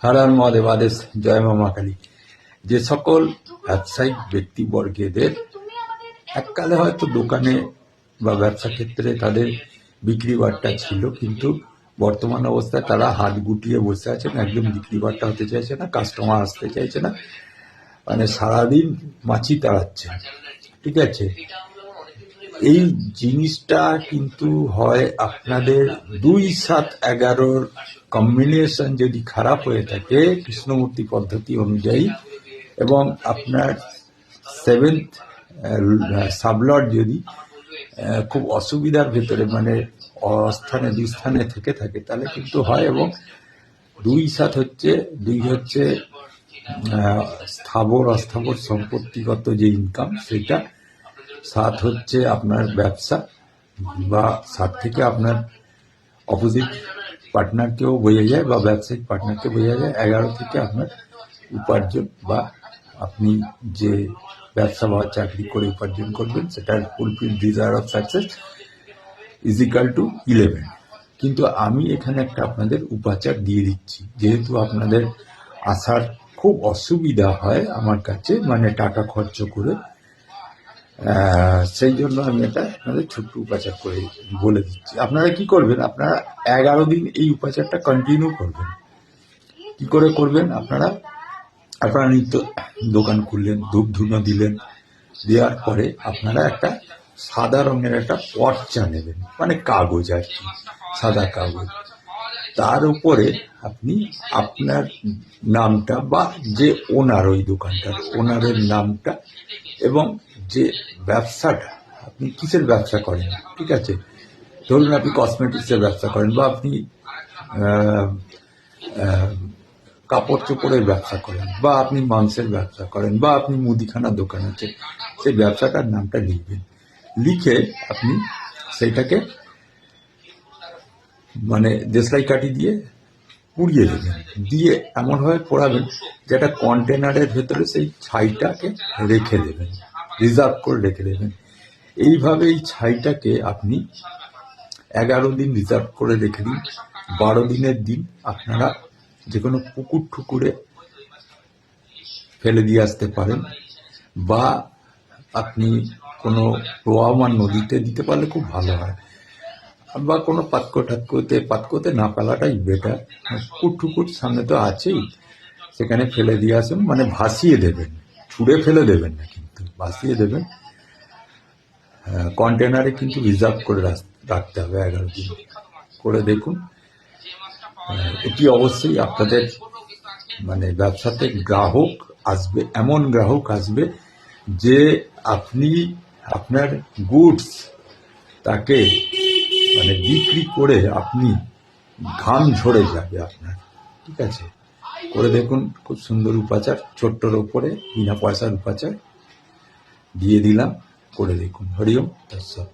হর হর মহাদেব, আদেশ, জয় মা মা কালী। যে সকল ব্যবসায়িক ব্যক্তিবর্গেদের এককালে হয়তো দোকানে বা ব্যবসা ক্ষেত্রে তাদের বিক্রি বাট্টা ছিল, কিন্তু বর্তমান অবস্থায় তারা হাত গুটিয়ে বসে আছেন, একদম বিক্রি বাট্টা হতে চাইছে না, কাস্টমার আসতে চাইছে না, মানে সারাদিন মাছি তাড়াচ্ছে। ঠিক আছে, এই জিনিসটা কিন্তু হয় আপনাদের 2-7-11 কম্বিনেশন যদি খারাপ হয়ে থাকে কৃষ্ণমূর্তি পদ্ধতি অনুযায়ী, এবং আপনার 7th সাবলট যদি খুব অসুবিধার ভেতরে মানে অস্থানে দুস্থানে থেকে থাকে তাহলে কিন্তু হয়। এবং 2-7 হচ্ছে, 2 হচ্ছে স্থাবর অস্থাবর সম্পত্তিগত যে ইনকাম সেটা, 7 হচ্ছে আপনার ব্যবসা বা 7 থেকে আপনার অপোজিট পার্টনারকেও বোঝা যায় বা ব্যবসায়িক পার্টনারকে বোঝা যায়। 11 থেকে আপনার উপার্জন বা আপনি যে ব্যবসা বা চাকরি করে উপার্জন করবেন সেটার fulfil desire of success is equal to 11। কিন্তু আমি এখানে একটা আপনাদের উপাচার দিয়ে দিচ্ছি, যেহেতু আপনাদের আসার খুব অসুবিধা হয় আমার কাছে, মানে টাকা খরচ করে, সেই জন্য আমি এটা আপনাদের ছোট্ট উপাচার করে বলে দিচ্ছি। আপনারা কি করবেন, আপনারা 11 দিন এই উপাচারটা কন্টিনিউ করবেন। কি করে করবেন, আপনারা নিত্য দোকান খুললেন, ধূপ ধুনো দিলেন, দেওয়ার পরে আপনারা একটা সাদা রঙের একটা পর্চা নেবেন, মানে কাগজ আর কি, সাদা কাগজ। তার উপরে আপনি আপনার নামটা বা যে ওনার, ওই দোকানটার ওনারের নামটা এবং যে ব্যবসাটা, আপনি কিসের ব্যবসা করেন, ঠিক আছে, ধরুন আপনি কসমেটিক্সের ব্যবসা করেন, বা আপনি কাপড় চোপড়ের ব্যবসা করেন, বা আপনি মাংসের ব্যবসা করেন, বা আপনি মুদিখানার দোকান আছে, সেই ব্যবসাটার নামটা লিখবেন। লিখে আপনি সেইটাকে মানে দেশলাই কাঠি দিয়ে পুড়িয়ে দেবেন, দিয়ে এমনভাবে পোড়াবেন যেটা কন্টেনারের ভেতরে সেই ছাইটাকে রেখে দেবেন, রিজার্ভ করে রেখে দেবেন। এইভাবে এই ছাইটাকে আপনি 11 দিন রিজার্ভ করে রেখে দিন। 12 দিনের দিন আপনারা যে কোনো পুকুর ঠুকুরে ফেলে দিয়ে আসতে পারেন, বা আপনি কোনো প্রবাহমান নদীতে দিতে পারলে খুব ভালো হয়, বা কোনো পাতকোতে না ফেলাটাই বেটার। পুকুর ঠুকুর সামনে তো আছেই, সেখানে ফেলে দিয়ে আসুন, মানে ভাসিয়ে দেবেন, ছুঁড়ে ফেলে দেবেন না, কিন্তু ভাসিয়ে দেবেন। কন্টেনারে কিন্তু রিজার্ভ করে রাখতে হবে 11 দিন করে। দেখুন, এটি অবশ্যই আপনাদের মানে ব্যবসাতে গ্রাহক আসবে, এমন গ্রাহক আসবে যে আপনি আপনার গুডস তাকে মানে বিক্রি করে আপনি ঘাম ঝরে যাবে আপনার। ঠিক আছে, করে দেখুন, খুব সুন্দর উপাচার, ছোট্টর ওপরে বিনা পয়সার উপাচার দিয়ে দিলাম, করে দেখুন। হরি ওম তৎসৎ।